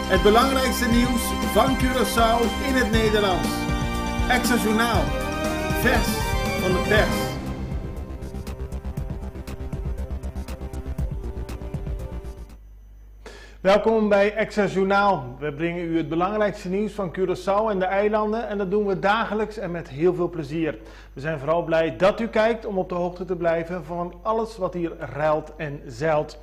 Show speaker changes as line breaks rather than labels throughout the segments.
Het belangrijkste nieuws van Curaçao in het Nederlands. Extra Journaal, vers van de pers. Welkom bij Extra Journaal. We brengen u het belangrijkste nieuws van Curaçao en de eilanden en dat doen we dagelijks en met heel veel plezier. We zijn vooral blij dat u kijkt om op de hoogte te blijven van alles wat hier ruilt en zeilt.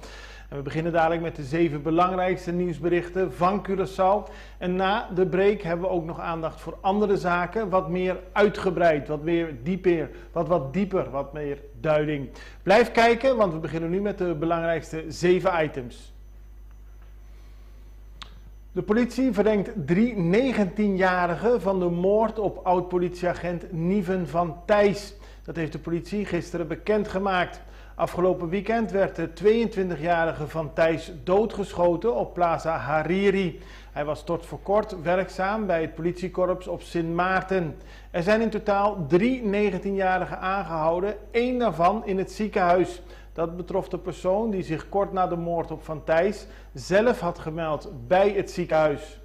En we beginnen dadelijk met de 7 belangrijkste nieuwsberichten van Curaçao. En na de break hebben we ook nog aandacht voor andere zaken. Wat meer uitgebreid, wat meer dieper, wat dieper, wat meer duiding. Blijf kijken, want we beginnen nu met de belangrijkste 7 items. De politie verdenkt 3 19-jarigen van de moord op oud-politieagent Niven van Thijs. Dat heeft de politie gisteren bekendgemaakt. Afgelopen weekend werd de 22-jarige van Thijs doodgeschoten op Plaza Hariri. Hij was tot voor kort werkzaam bij het politiekorps op Sint Maarten. Er zijn in totaal 3 19-jarigen aangehouden, 1 daarvan in het ziekenhuis. Dat betrof de persoon die zich kort na de moord op Van Thijs zelf had gemeld bij het ziekenhuis.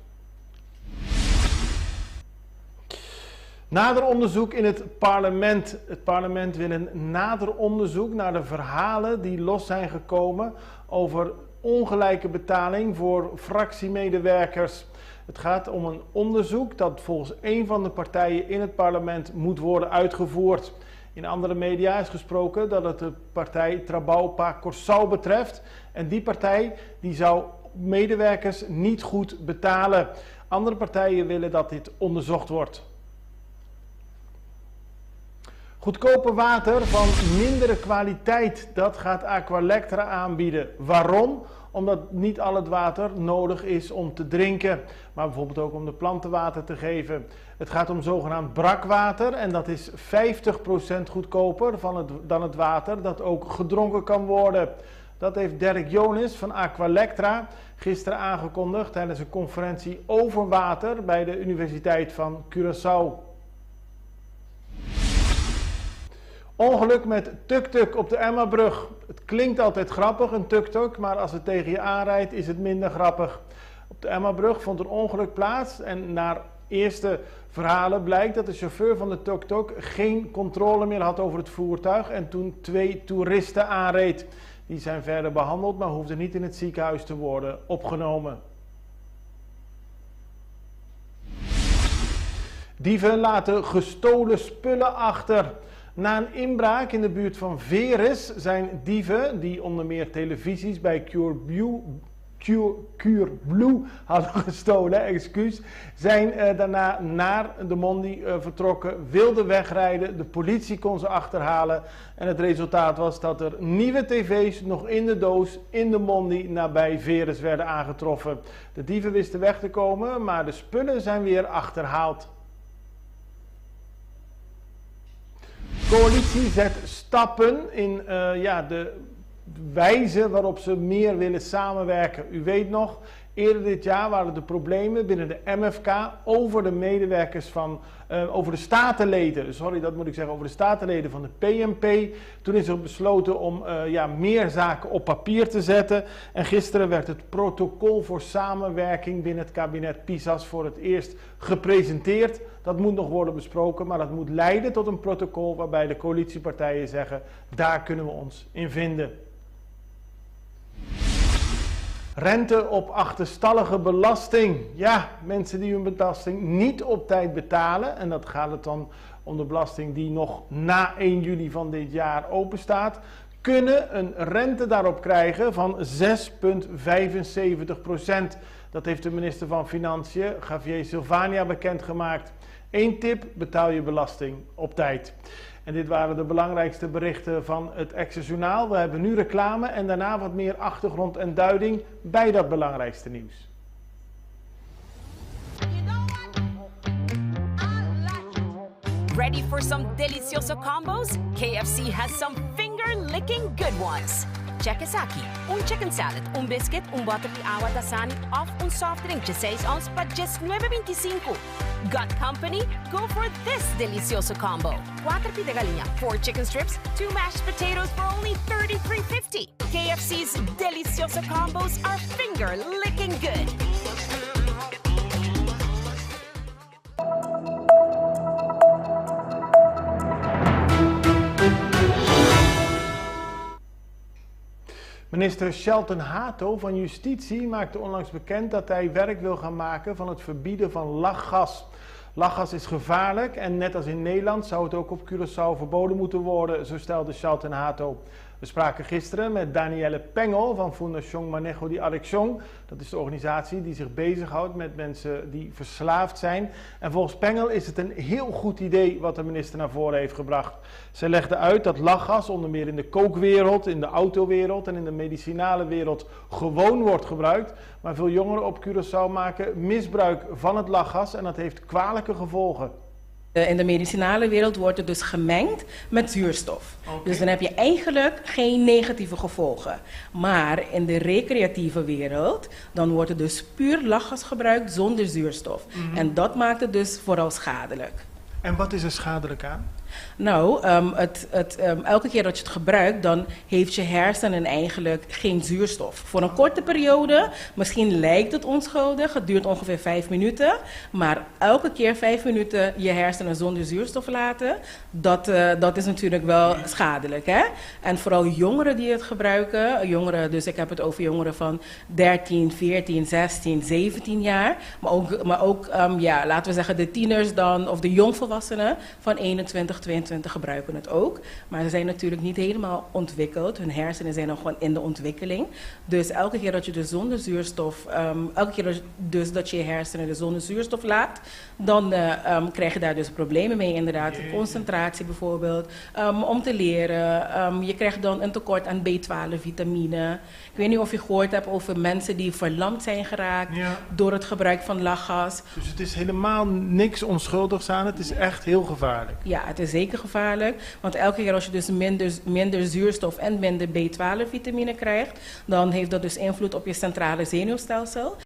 Nader onderzoek in het parlement. Het parlement wil een nader onderzoek naar de verhalen die los zijn gekomen over ongelijke betaling voor fractiemedewerkers. Het gaat om een onderzoek dat volgens een van de partijen in het parlement moet worden uitgevoerd. In andere media is gesproken dat het de partij Trabalho para Curaçao betreft. En die partij die zou medewerkers niet goed betalen. Andere partijen willen dat dit onderzocht wordt. Goedkope water van mindere kwaliteit, dat gaat Aqualectra aanbieden. Waarom? Omdat niet al het water nodig is om te drinken, maar bijvoorbeeld ook om de planten water te geven. Het gaat om zogenaamd brakwater en dat is 50% goedkoper dan het water dat ook gedronken kan worden. Dat heeft Dirk Jonis van Aqualectra gisteren aangekondigd tijdens een conferentie over water bij de Universiteit van Curaçao. Ongeluk met tuk-tuk op de Emmabrug. Het klinkt altijd grappig, een tuk-tuk, maar als het tegen je aanrijdt is het minder grappig. Op de Emmabrug vond een ongeluk plaats en naar eerste verhalen blijkt dat de chauffeur van de tuk-tuk geen controle meer had over het voertuig en toen 2 toeristen aanreed. Die zijn verder behandeld, maar hoefden niet in het ziekenhuis te worden opgenomen. Dieven laten gestolen spullen achter. Na een inbraak in de buurt van Veres zijn dieven, die onder meer televisies bij Cureblue hadden gestolen, zijn daarna naar de Mondi vertrokken, wilden wegrijden, de politie kon ze achterhalen en het resultaat was dat er nieuwe tv's nog in de doos in de Mondi nabij Veres werden aangetroffen. De dieven wisten weg te komen, maar de spullen zijn weer achterhaald. De coalitie zet stappen in de wijze waarop ze meer willen samenwerken. U weet nog, eerder dit jaar waren de problemen binnen de MFK over de medewerkers over de statenleden. Over de statenleden van de PMP. Toen is er besloten om meer zaken op papier te zetten. En gisteren werd het protocol voor samenwerking binnen het kabinet Pisas voor het eerst gepresenteerd. Dat moet nog worden besproken, maar dat moet leiden tot een protocol waarbij de coalitiepartijen zeggen, daar kunnen we ons in vinden. Rente op achterstallige belasting. Ja, mensen die hun belasting niet op tijd betalen, en dat gaat het dan om de belasting die nog na 1 juli van dit jaar openstaat, kunnen een rente daarop krijgen van 6,75%. Dat heeft de minister van Financiën, Javier Silvania, bekendgemaakt. 1 tip, betaal je belasting op tijd. En dit waren de belangrijkste berichten van het Extra Journaal. We hebben nu reclame en daarna wat meer achtergrond en duiding bij dat belangrijkste nieuws.
Ready for some delicioso combos? KFC has some finger-licking good ones. Checkasaki, un chicken salad, un biscuit, un buttery agua dasani, of un soft drink de 6 ounce pa just $9.25. Got company? Go for this delicioso combo. 4 de gallina, 4 chicken strips, 2 mashed potatoes for only $33.50. KFC's delicioso combos are finger-licking good.
Minister Shelton Hato van Justitie maakte onlangs bekend dat hij werk wil gaan maken van het verbieden van lachgas. Lachgas is gevaarlijk en net als in Nederland zou het ook op Curaçao verboden moeten worden, zo stelde Shelton Hato. We spraken gisteren met Danielle Pengel van Fundación Manejo de Adicción. Dat is de organisatie die zich bezighoudt met mensen die verslaafd zijn. En volgens Pengel is het een heel goed idee wat de minister naar voren heeft gebracht. Zij legde uit dat lachgas onder meer in de kookwereld, in de autowereld en in de medicinale wereld gewoon wordt gebruikt. Maar veel jongeren op Curaçao maken misbruik van het lachgas en dat heeft kwalijke gevolgen.
In de medicinale wereld wordt het dus gemengd met zuurstof. Okay. Dus dan heb je eigenlijk geen negatieve gevolgen. Maar in de recreatieve wereld, dan wordt er dus puur lachgas gebruikt zonder zuurstof. En dat maakt het dus vooral schadelijk.
En wat is er schadelijk aan?
Nou, elke keer dat je het gebruikt, dan heeft je hersenen eigenlijk geen zuurstof. Voor een korte periode, misschien lijkt het onschuldig, het duurt ongeveer 5 minuten. Maar elke keer 5 minuten je hersenen zonder zuurstof laten, dat is natuurlijk wel schadelijk. Hè? En vooral jongeren die het gebruiken, dus ik heb het over jongeren van 13, 14, 16, 17 jaar. Maar ook laten we zeggen de tieners dan, of de jongvolwassenen van 21, 22 gebruiken het ook. Maar ze zijn natuurlijk niet helemaal ontwikkeld. Hun hersenen zijn nog gewoon in de ontwikkeling. Dus elke keer dat je dus zonder zuurstof, dat je hersenen dus zonder zuurstof laat, dan krijg je daar dus problemen mee inderdaad. Concentratie bijvoorbeeld, om te leren. Je krijgt dan een tekort aan B12 vitamine. Ik weet niet of je gehoord hebt over mensen die verlamd zijn geraakt door het gebruik van lachgas.
Dus het is helemaal niks onschuldigs aan, het is echt heel gevaarlijk.
Ja, het is zeker gevaarlijk, want elke keer als je dus minder zuurstof en minder B12 vitamine krijgt, dan heeft dat dus invloed op je centrale zenuwstelsel.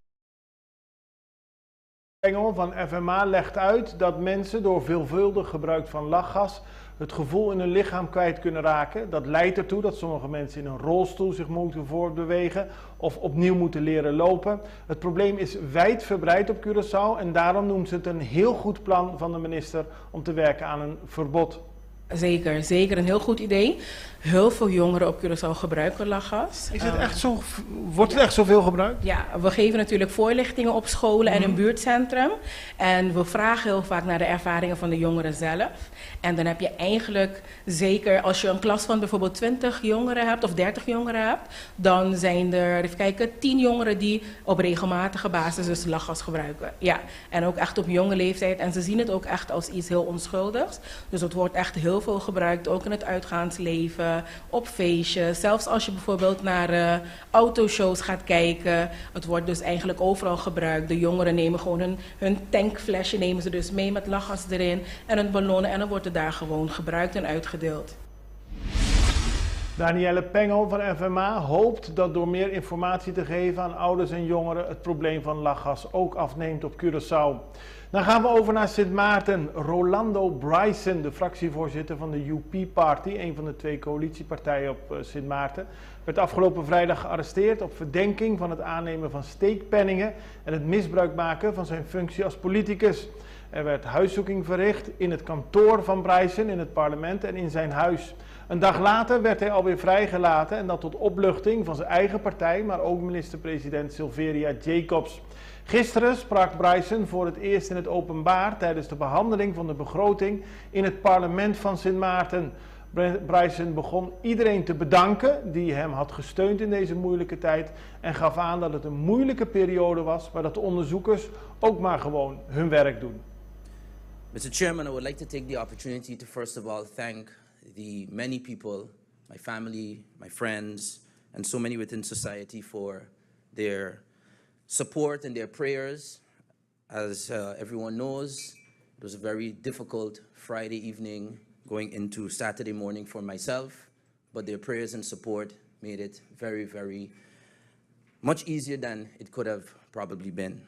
Engel van FMA legt uit dat mensen door veelvuldig gebruik van lachgas het gevoel in hun lichaam kwijt kunnen raken. Dat leidt ertoe dat sommige mensen in een rolstoel zich moeten voortbewegen of opnieuw moeten leren lopen. Het probleem is wijdverbreid op Curaçao en daarom noemt ze het een heel goed plan van de minister om te werken aan een verbod.
Zeker een heel goed idee. Heel veel jongeren op Curaçao gebruiken lachgas.
Is het echt zo, wordt het echt zoveel gebruikt?
Ja, we geven natuurlijk voorlichtingen op scholen en een buurtcentrum. En we vragen heel vaak naar de ervaringen van de jongeren zelf. En dan heb je eigenlijk zeker, als je een klas van bijvoorbeeld 20 jongeren hebt of 30 jongeren hebt, dan zijn er, even kijken, 10 jongeren die op regelmatige basis dus lachgas gebruiken. Ja, en ook echt op jonge leeftijd. En ze zien het ook echt als iets heel onschuldigs. Dus het wordt echt heel veel gebruikt, ook in het uitgaansleven, op feestjes. Zelfs als je bijvoorbeeld naar autoshows gaat kijken. Het wordt dus eigenlijk overal gebruikt. De jongeren nemen gewoon hun tankflesje, nemen ze dus mee met lachgas erin en hun ballonnen en dan wordt het daar gewoon gebruikt en uitgedeeld.
Danielle Pengel van FMA hoopt dat door meer informatie te geven aan ouders en jongeren het probleem van lachgas ook afneemt op Curaçao. Dan gaan we over naar Sint Maarten. Rolando Bryson, de fractievoorzitter van de UP-party, een van de 2 coalitiepartijen op Sint Maarten, werd afgelopen vrijdag gearresteerd op verdenking van het aannemen van steekpenningen en het misbruik maken van zijn functie als politicus. Er werd huiszoeking verricht in het kantoor van Bryson, in het parlement en in zijn huis. Een dag later werd hij alweer vrijgelaten en dat tot opluchting van zijn eigen partij, maar ook minister-president Silveria Jacobs. Gisteren sprak Bryson voor het eerst in het openbaar tijdens de behandeling van de begroting in het parlement van Sint Maarten. Bryson begon iedereen te bedanken die hem had gesteund in deze moeilijke tijd en gaf aan dat het een moeilijke periode was, maar dat de onderzoekers ook maar gewoon hun werk doen.
Mr. Chairman, I would like to take the opportunity to first of all thank the many people, my family, my friends, and so many within society for their support and their prayers. As everyone knows, it was a very difficult Friday evening going into Saturday morning for myself, but their prayers and support made it very, very much easier than it could have probably been.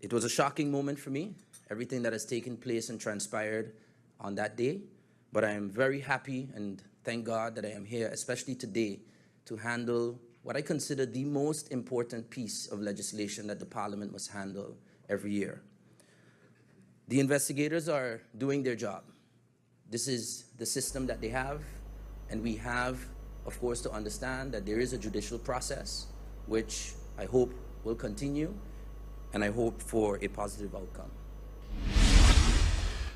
It was a shocking moment for me, everything that has taken place and transpired on that day, but I am very happy and thank God that I am here, especially today, to handle what I consider the most important piece of legislation that the Parliament must handle every year. The investigators are doing their job. This is the system that they have, and we have of course, to understand that there is a judicial process, which I hope will continue, and I hope for a positive outcome.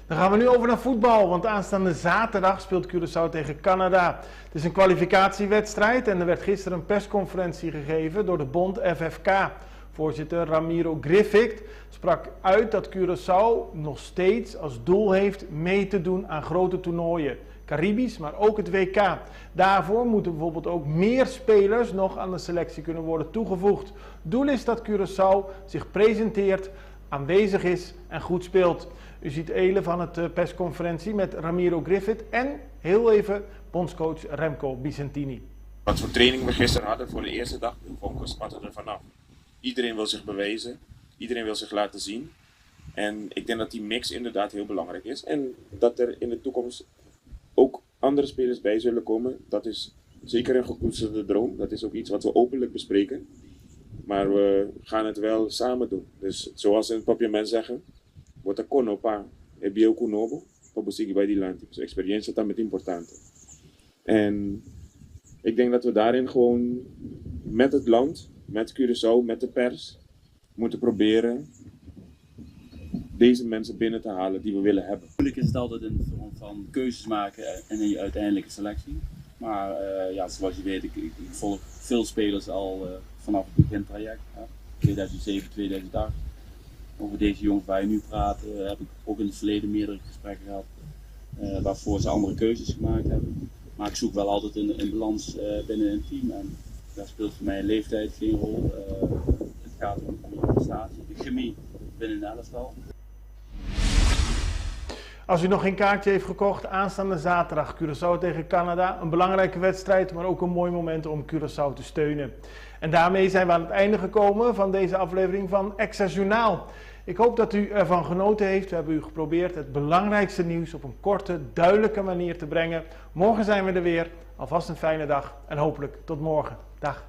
Dan gaan we nu over naar voetbal, want aanstaande zaterdag speelt Curaçao tegen Canada. Het is een kwalificatiewedstrijd en er werd gisteren een persconferentie gegeven door de bond FFK. Voorzitter Ramiro Griffith sprak uit dat Curaçao nog steeds als doel heeft mee te doen aan grote toernooien. Caribisch, maar ook het WK. Daarvoor moeten bijvoorbeeld ook meer spelers nog aan de selectie kunnen worden toegevoegd. Doel is dat Curaçao zich presenteert, aanwezig is en goed speelt. U ziet Ele van het persconferentie met Ramiro Griffith en heel even bondscoach Remco Bicentini.
Wat voor training we gisteren hadden voor de eerste dag, de vonken spatten er vanaf. Iedereen wil zich bewijzen, iedereen wil zich laten zien. En ik denk dat die mix inderdaad heel belangrijk is. En dat er in de toekomst ook andere spelers bij zullen komen, dat is zeker een gekoesterde droom. Dat is ook iets wat we openlijk bespreken. Maar we gaan het wel samen doen. Dus zoals in het papiament zeggen, wat a kono pa é bio kunobo, para buscar bij die land. Dus experiência is met importante. En ik denk dat we daarin gewoon met het land, met Curaçao, met de pers, moeten proberen deze mensen binnen te halen die we willen hebben.
Moeilijk is het altijd in de vorm van keuzes maken en in je uiteindelijke selectie. Maar ja, zoals je weet, ik volg veel spelers al vanaf het begintraject, 2007, 2008. Over deze jongens waar je nu praat, heb ik ook in het verleden meerdere gesprekken gehad waarvoor ze andere keuzes gemaakt hebben. Maar ik zoek wel altijd een balans binnen een team en daar speelt voor mij leeftijd geen rol. Het gaat om je prestatie, de chemie binnen een elftal.
Als u nog geen kaartje heeft gekocht, aanstaande zaterdag Curaçao tegen Canada. Een belangrijke wedstrijd, maar ook een mooi moment om Curaçao te steunen. En daarmee zijn we aan het einde gekomen van deze aflevering van Extra Journaal. Ik hoop dat u ervan genoten heeft. We hebben u geprobeerd het belangrijkste nieuws op een korte, duidelijke manier te brengen. Morgen zijn we er weer. Alvast een fijne dag en hopelijk tot morgen. Dag.